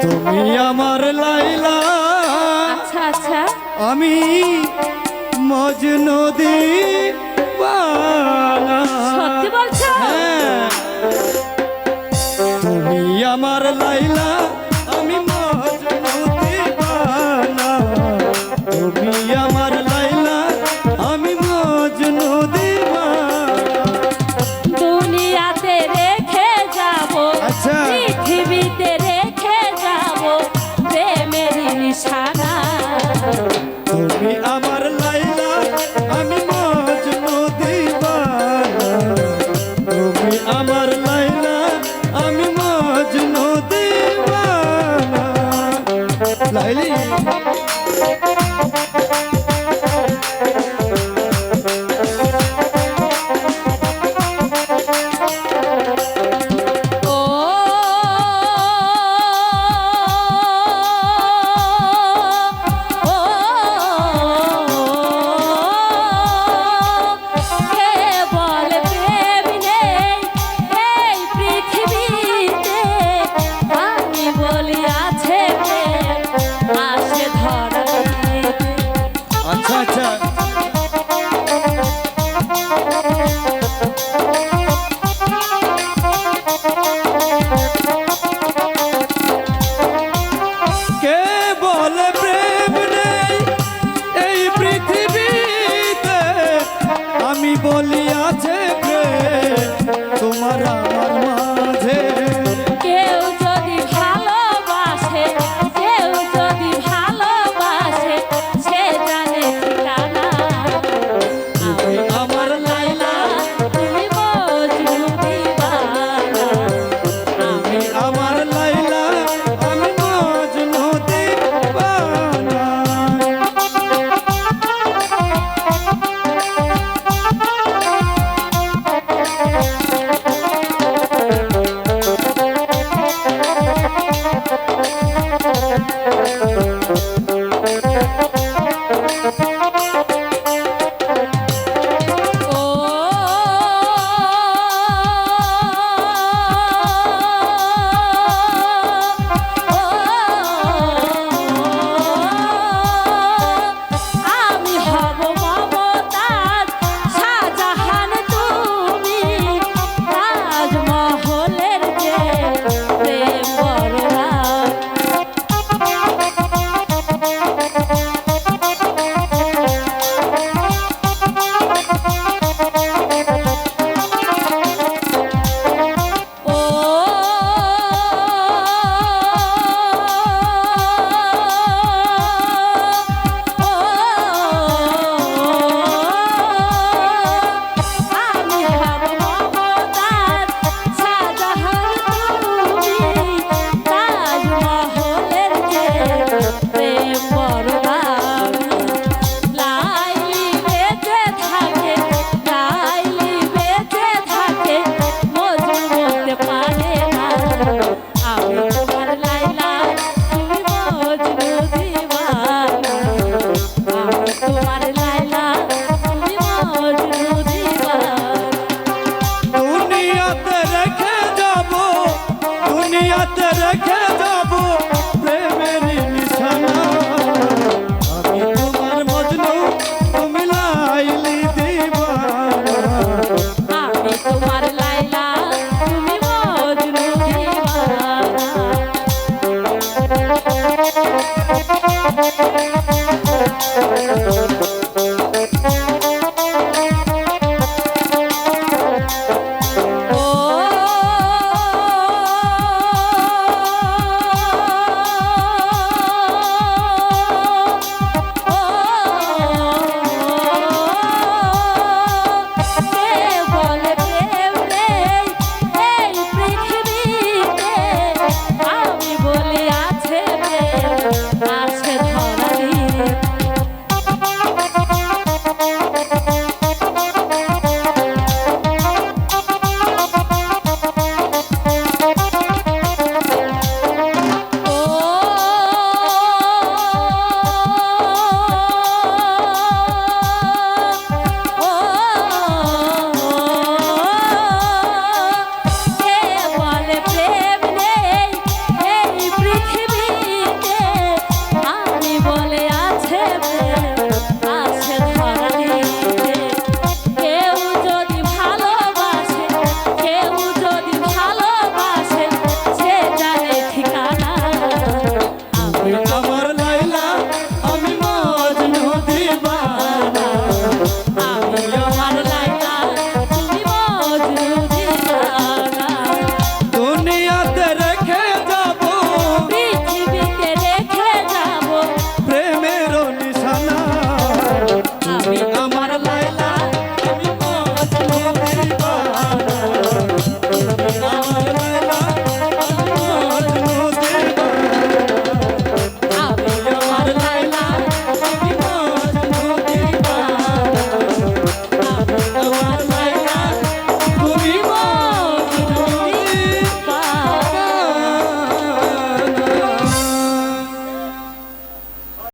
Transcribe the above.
তুমি আমার লাইলা, আচ্ছা আচ্ছা, আমি মজনু দিওয়ানা। সত্যি বলছো? হ্যাঁ, তুমি আমার লাইলা, আমি মজনু দিওয়ানা। তুমি আমার লাইলা, আমি মজনু দিওয়ানা। দুনিয়াতে রেখে যাব, আচ্ছা। পৃথিবীতে রেখে যাব প্রেমের নিশানা। তুমি আমার লাইলা, আমি মজনু দিওয়ানা। তুমি আমার লাইলা, আমি মজনু দিওয়ানা। লাইলি আচ্ছা আচ্ছা। কে বলে প্রেম নেই এই পৃথিবীতে, আমি বলি আছে প্রেম তোমার আমার মাঝে। কেউ যদি ভালোবাসে, কেউ যদি ভালোবাসে, সে জানে ঠিকানা। তুমি আমার লাইলা, তুমি মজনু দিওয়ানা। তুমি আমার লাইলা, আমি মজনু দিওয়ানা। আমি হব মমতাজ, শাহজাহান তুমি, তাজমহলের যে প্রেম বরদান। আমি হব মমতাজ, শাহজাহান তুমি, তাজমহলের যে প্রেম বরদান। লাইলি বেঁচে থাকে, লাইলি বেঁচে থাকে, মজনু বলতে পারে না। আমি তোমার লাইলা, তুমি মজনু দিওয়ানা। আমি তোমার লাইলা, তুমি মজনু দিওয়ানা। দুনিয়াতে রেখে যাব, দুনিয়াতে রেখে